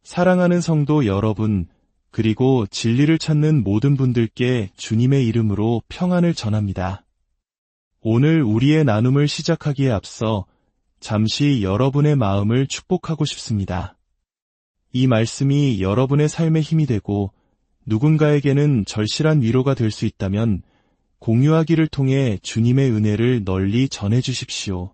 사랑하는 성도 여러분, 그리고 진리를 찾는 모든 분들께 주님의 이름으로 평안을 전합니다. 오늘 우리의 나눔을 시작하기에 앞서 잠시 여러분의 마음을 축복하고 싶습니다. 이 말씀이 여러분의 삶에 힘이 되고 누군가에게는 절실한 위로가 될 수 있다면 공유하기를 통해 주님의 은혜를 널리 전해주십시오.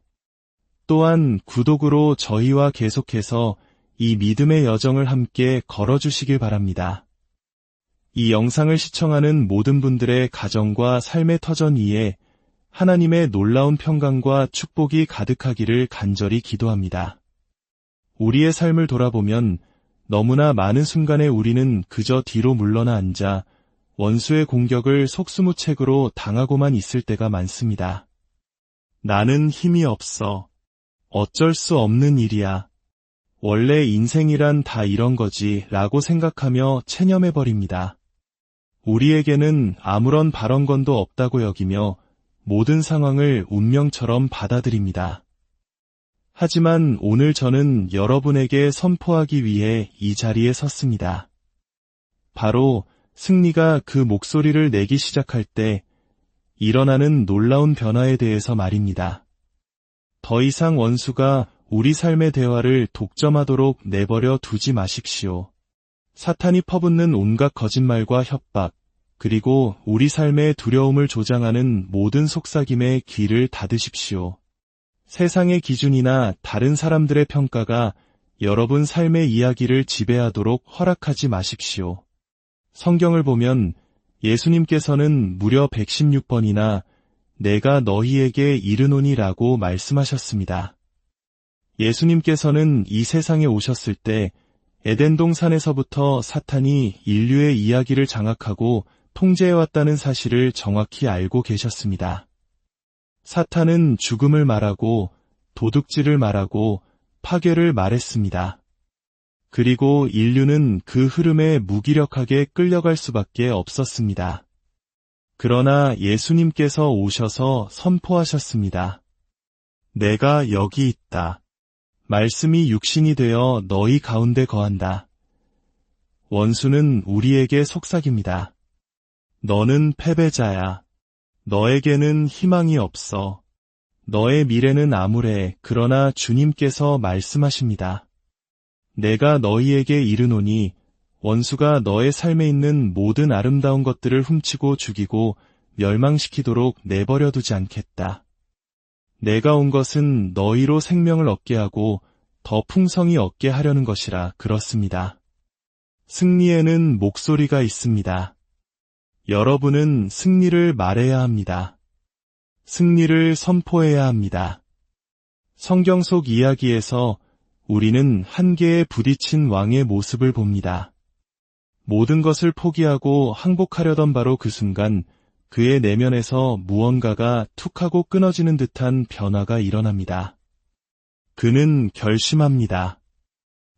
또한 구독으로 저희와 계속해서 이 믿음의 여정을 함께 걸어주시길 바랍니다. 이 영상을 시청하는 모든 분들의 가정과 삶의 터전 위에 하나님의 놀라운 평강과 축복이 가득하기를 간절히 기도합니다. 우리의 삶을 돌아보면 너무나 많은 순간에 우리는 그저 뒤로 물러나 앉아 원수의 공격을 속수무책으로 당하고만 있을 때가 많습니다. 나는 힘이 없어. 어쩔 수 없는 일이야. 원래 인생이란 다 이런 거지 라고 생각하며 체념해버립니다. 우리에게는 아무런 발언권도 없다고 여기며 모든 상황을 운명처럼 받아들입니다. 하지만 오늘 저는 여러분에게 선포하기 위해 이 자리에 섰습니다. 바로 승리가 그 목소리를 내기 시작할 때 일어나는 놀라운 변화에 대해서 말입니다. 더 이상 원수가 우리 삶의 대화를 독점하도록 내버려 두지 마십시오. 사탄이 퍼붓는 온갖 거짓말과 협박, 그리고 우리 삶의 두려움을 조장하는 모든 속삭임에 귀를 닫으십시오. 세상의 기준이나 다른 사람들의 평가가 여러분 삶의 이야기를 지배하도록 허락하지 마십시오. 성경을 보면 예수님께서는 무려 116번이나 내가 너희에게 이르노니라고 말씀하셨습니다. 예수님께서는 이 세상에 오셨을 때 에덴 동산에서부터 사탄이 인류의 이야기를 장악하고 통제해왔다는 사실을 정확히 알고 계셨습니다. 사탄은 죽음을 말하고 도둑질을 말하고 파괴를 말했습니다. 그리고 인류는 그 흐름에 무기력하게 끌려갈 수밖에 없었습니다. 그러나 예수님께서 오셔서 선포하셨습니다. 내가 여기 있다. 말씀이 육신이 되어 너희 가운데 거한다. 원수는 우리에게 속삭입니다. 너는 패배자야. 너에게는 희망이 없어. 너의 미래는 암울해. 그러나 주님께서 말씀하십니다. 내가 너희에게 이르노니 원수가 너의 삶에 있는 모든 아름다운 것들을 훔치고 죽이고 멸망시키도록 내버려두지 않겠다. 내가 온 것은 너희로 생명을 얻게 하고 더 풍성히 얻게 하려는 것이라. 그렇습니다. 승리에는 목소리가 있습니다. 여러분은 승리를 말해야 합니다. 승리를 선포해야 합니다. 성경 속 이야기에서 우리는 한계에 부딪힌 왕의 모습을 봅니다. 모든 것을 포기하고 항복하려던 바로 그 순간 그의 내면에서 무언가가 툭 하고 끊어지는 듯한 변화가 일어납니다. 그는 결심합니다.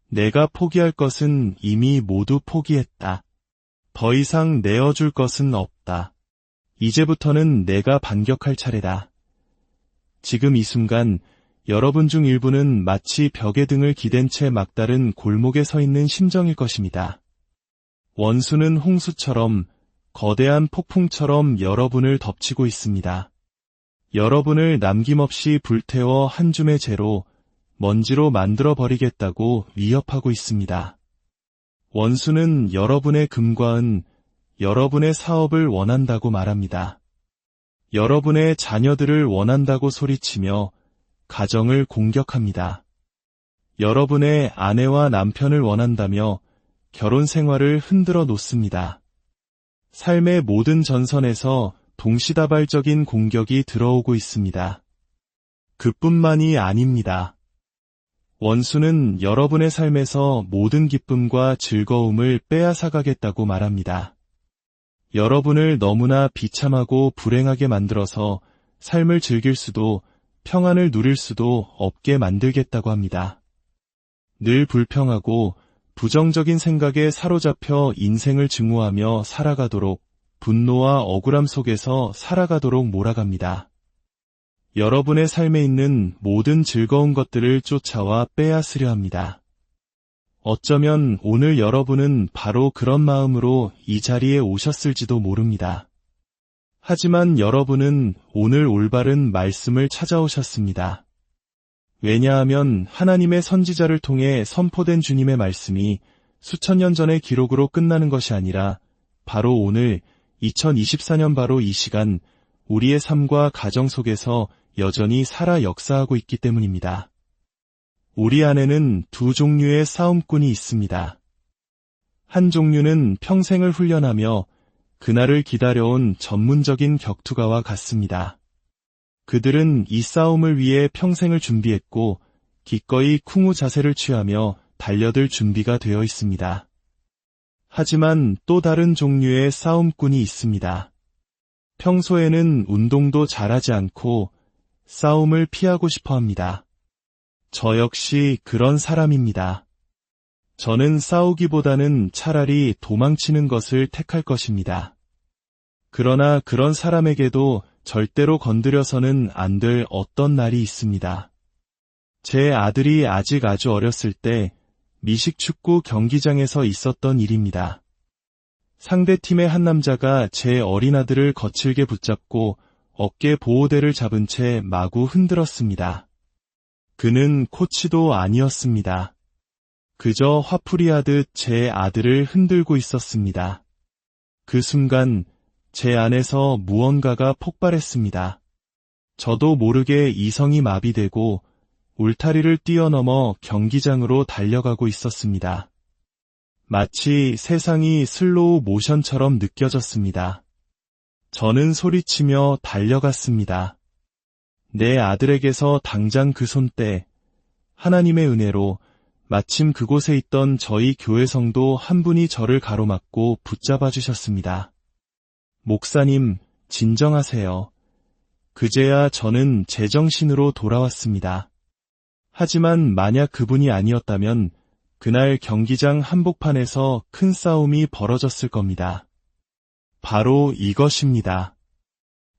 내가 포기할 것은 이미 모두 포기했다. 더 이상 내어줄 것은 없다. 이제부터는 내가 반격할 차례다. 지금 이 순간 여러분 중 일부는 마치 벽에 등을 기댄 채 막다른 골목에 서 있는 심정일 것입니다. 원수는 홍수처럼 거대한 폭풍처럼 여러분을 덮치고 있습니다. 여러분을 남김없이 불태워 한 줌의 재로 먼지로 만들어버리겠다고 위협하고 있습니다. 원수는 여러분의 금과 은, 여러분의 사업을 원한다고 말합니다. 여러분의 자녀들을 원한다고 소리치며 가정을 공격합니다. 여러분의 아내와 남편을 원한다며 결혼 생활을 흔들어 놓습니다. 삶의 모든 전선에서 동시다발적인 공격이 들어오고 있습니다. 그뿐만이 아닙니다. 원수는 여러분의 삶에서 모든 기쁨과 즐거움을 빼앗아가겠다고 말합니다. 여러분을 너무나 비참하고 불행하게 만들어서 삶을 즐길 수도 평안을 누릴 수도 없게 만들겠다고 합니다. 늘 불평하고 부정적인 생각에 사로잡혀 인생을 증오하며 살아가도록, 분노와 억울함 속에서 살아가도록 몰아갑니다. 여러분의 삶에 있는 모든 즐거운 것들을 쫓아와 빼앗으려 합니다. 어쩌면 오늘 여러분은 바로 그런 마음으로 이 자리에 오셨을지도 모릅니다. 하지만 여러분은 오늘 올바른 말씀을 찾아오셨습니다. 왜냐하면 하나님의 선지자를 통해 선포된 주님의 말씀이 수천 년 전의 기록으로 끝나는 것이 아니라 바로 오늘 2024년 바로 이 시간 우리의 삶과 가정 속에서 여전히 살아 역사하고 있기 때문입니다. 우리 안에는 두 종류의 싸움꾼이 있습니다. 한 종류는 평생을 훈련하며 그날을 기다려온 전문적인 격투가와 같습니다. 그들은 이 싸움을 위해 평생을 준비했고 기꺼이 쿵우 자세를 취하며 달려들 준비가 되어 있습니다. 하지만 또 다른 종류의 싸움꾼이 있습니다. 평소에는 운동도 잘하지 않고 싸움을 피하고 싶어 합니다. 저 역시 그런 사람입니다. 저는 싸우기보다는 차라리 도망치는 것을 택할 것입니다. 그러나 그런 사람에게도 절대로 건드려서는 안 될 어떤 날이 있습니다. 제 아들이 아직 아주 어렸을 때 미식축구 경기장에서 있었던 일입니다. 상대팀의 한 남자가 제 어린 아들을 거칠게 붙잡고 어깨 보호대를 잡은 채 마구 흔들었습니다. 그는 코치도 아니었습니다. 그저 화풀이하듯 제 아들을 흔들고 있었습니다. 그 순간 제 안에서 무언가가 폭발했습니다. 저도 모르게 이성이 마비되고 울타리를 뛰어넘어 경기장으로 달려가고 있었습니다. 마치 세상이 슬로우 모션처럼 느껴졌습니다. 저는 소리치며 달려갔습니다. 내 아들에게서 당장 그 손때 하나님의 은혜로 마침 그곳에 있던 저희 교회 성도 한 분이 저를 가로막고 붙잡아 주셨습니다. 목사님, 진정하세요. 그제야 저는 제정신으로 돌아왔습니다. 하지만 만약 그분이 아니었다면 그날 경기장 한복판에서 큰 싸움이 벌어졌을 겁니다. 바로 이것입니다.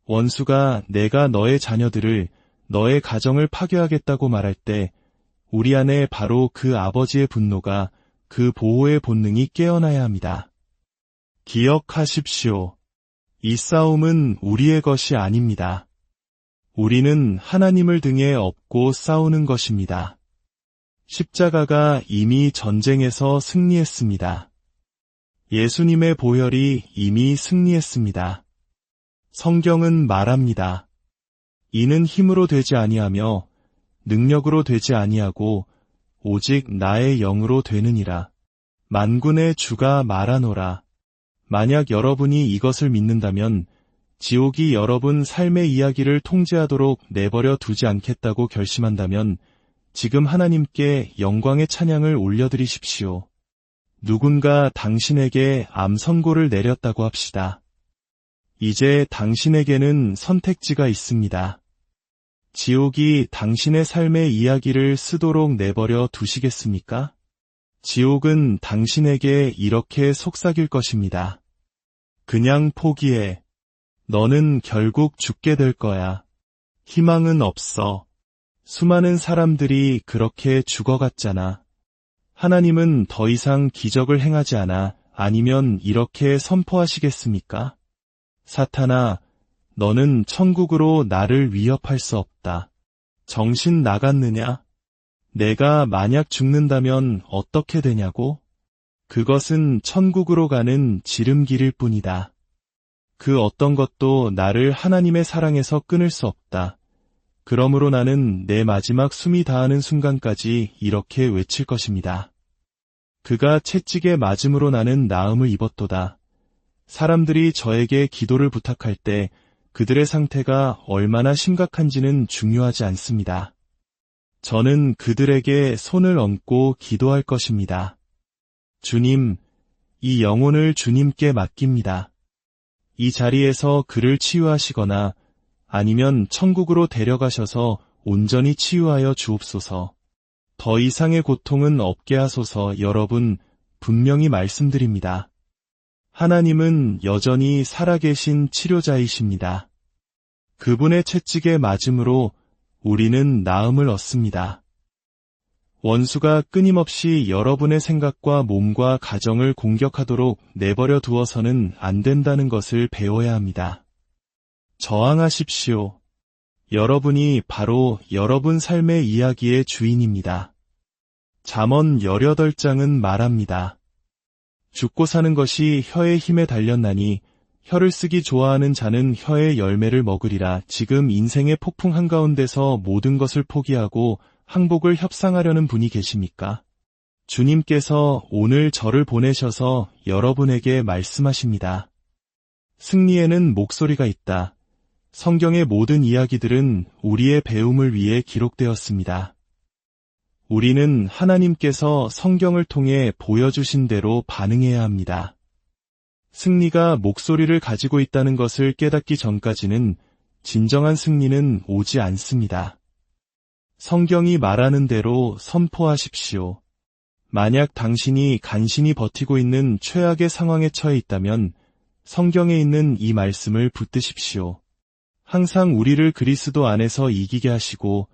원수가 내가 너의 자녀들을, 너의 가정을 파괴하겠다고 말할 때 우리 안에 바로 그 아버지의 분노가, 그 보호의 본능이 깨어나야 합니다. 기억하십시오. 이 싸움은 우리의 것이 아닙니다. 우리는 하나님을 등에 업고 싸우는 것입니다. 십자가가 이미 전쟁에서 승리했습니다. 예수님의 보혈이 이미 승리했습니다. 성경은 말합니다. 이는 힘으로 되지 아니하며 능력으로 되지 아니하고 오직 나의 영으로 되느니라. 만군의 주가 말하노라. 만약 여러분이 이것을 믿는다면 지옥이 여러분 삶의 이야기를 통제하도록 내버려 두지 않겠다고 결심한다면 지금 하나님께 영광의 찬양을 올려드리십시오. 누군가 당신에게 암 선고를 내렸다고 합시다. 이제 당신에게는 선택지가 있습니다. 지옥이 당신의 삶의 이야기를 쓰도록 내버려 두시겠습니까? 지옥은 당신에게 이렇게 속삭일 것입니다. 그냥 포기해. 너는 결국 죽게 될 거야. 희망은 없어. 수많은 사람들이 그렇게 죽어갔잖아. 하나님은 더 이상 기적을 행하지 않아. 아니면 이렇게 선포하시겠습니까? 사탄아, 너는 천국으로 나를 위협할 수 없다. 정신 나갔느냐? 내가 만약 죽는다면 어떻게 되냐고? 그것은 천국으로 가는 지름길일 뿐이다. 그 어떤 것도 나를 하나님의 사랑에서 끊을 수 없다. 그러므로 나는 내 마지막 숨이 닿는 순간까지 이렇게 외칠 것입니다. 그가 채찍에 맞음으로 나는 나음을 입었도다. 사람들이 저에게 기도를 부탁할 때 그들의 상태가 얼마나 심각한지는 중요하지 않습니다. 저는 그들에게 손을 얹고 기도할 것입니다. 주님, 이 영혼을 주님께 맡깁니다. 이 자리에서 그를 치유하시거나 아니면 천국으로 데려가셔서 온전히 치유하여 주옵소서. 더 이상의 고통은 없게 하소서. 여러분, 분명히 말씀드립니다. 하나님은 여전히 살아계신 치료자이십니다. 그분의 채찍에 맞음으로 우리는 나음을 얻습니다. 원수가 끊임없이 여러분의 생각과 몸과 가정을 공격하도록 내버려 두어서는 안 된다는 것을 배워야 합니다. 저항하십시오. 여러분이 바로 여러분 삶의 이야기의 주인입니다. 잠언 18장은 말합니다. 죽고 사는 것이 혀의 힘에 달렸나니 혀를 쓰기 좋아하는 자는 혀의 열매를 먹으리라. 지금 인생의 폭풍 한가운데서 모든 것을 포기하고 항복을 협상하려는 분이 계십니까? 주님께서 오늘 저를 보내셔서 여러분에게 말씀하십니다. 승리에는 목소리가 있다. 성경의 모든 이야기들은 우리의 배움을 위해 기록되었습니다. 우리는 하나님께서 성경을 통해 보여주신 대로 반응해야 합니다. 승리가 목소리를 가지고 있다는 것을 깨닫기 전까지는 진정한 승리는 오지 않습니다. 성경이 말하는 대로 선포하십시오. 만약 당신이 간신히 버티고 있는 최악의 상황에 처해 있다면 성경에 있는 이 말씀을 붙드십시오. 항상 우리를 그리스도 안에서 이기게 하시고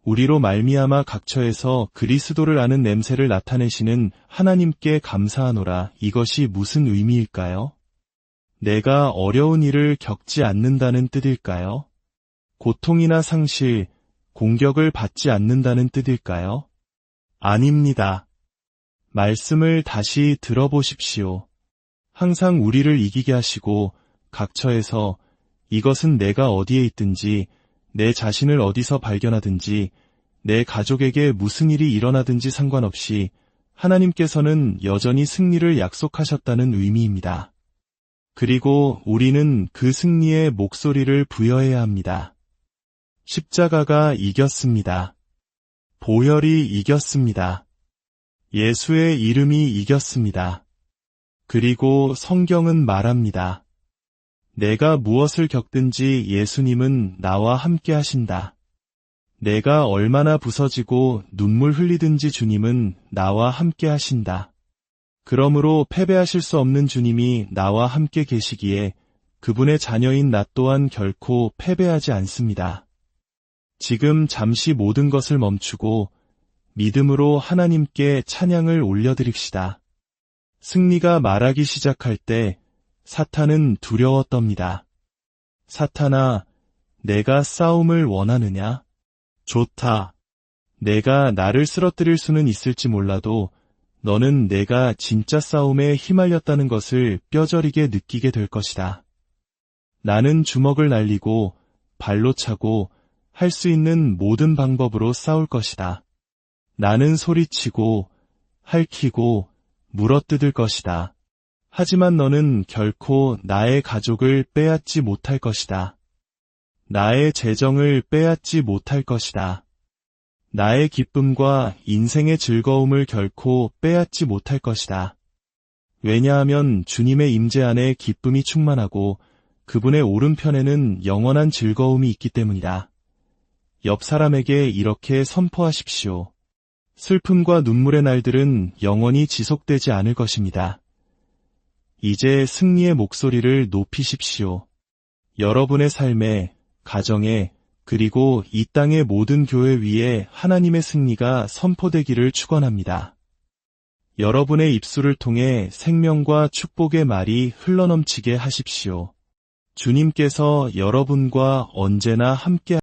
우리로 말미암아 각처에서 그리스도를 아는 냄새를 나타내시는 하나님께 감사하노라. 이것이 무슨 의미일까요? 내가 어려운 일을 겪지 않는다는 뜻일까요? 고통이나 상실, 공격을 받지 않는다는 뜻일까요? 아닙니다. 말씀을 다시 들어보십시오. 항상 우리를 이기게 하시고 각처에서 이것은 내가 어디에 있든지 내 자신을 어디서 발견하든지 내 가족에게 무슨 일이 일어나든지 상관없이 하나님께서는 여전히 승리를 약속하셨다는 의미입니다. 그리고 우리는 그 승리의 목소리를 부여해야 합니다. 십자가가 이겼습니다. 보혈이 이겼습니다. 예수의 이름이 이겼습니다. 그리고 성경은 말합니다. 내가 무엇을 겪든지 예수님은 나와 함께 하신다. 내가 얼마나 부서지고 눈물 흘리든지 주님은 나와 함께 하신다. 그러므로 패배하실 수 없는 주님이 나와 함께 계시기에 그분의 자녀인 나 또한 결코 패배하지 않습니다. 지금 잠시 모든 것을 멈추고 믿음으로 하나님께 찬양을 올려드립시다. 승리가 말하기 시작할 때 사탄은 두려워 떱니다. 사탄아, 내가 싸움을 원하느냐? 좋다. 내가 나를 쓰러뜨릴 수는 있을지 몰라도 너는 내가 진짜 싸움에 휘말렸다는 것을 뼈저리게 느끼게 될 것이다. 나는 주먹을 날리고 발로 차고 할 수 있는 모든 방법으로 싸울 것이다. 나는 소리치고 핥히고 물어뜯을 것이다. 하지만 너는 결코 나의 가족을 빼앗지 못할 것이다. 나의 재정을 빼앗지 못할 것이다. 나의 기쁨과 인생의 즐거움을 결코 빼앗지 못할 것이다. 왜냐하면 주님의 임재 안에 기쁨이 충만하고 그분의 오른편에는 영원한 즐거움이 있기 때문이다. 옆 사람에게 이렇게 선포하십시오. 슬픔과 눈물의 날들은 영원히 지속되지 않을 것입니다. 이제 승리의 목소리를 높이십시오. 여러분의 삶에, 가정에, 그리고 이 땅의 모든 교회 위에 하나님의 승리가 선포되기를 축원합니다. 여러분의 입술을 통해 생명과 축복의 말이 흘러넘치게 하십시오. 주님께서 여러분과 언제나 함께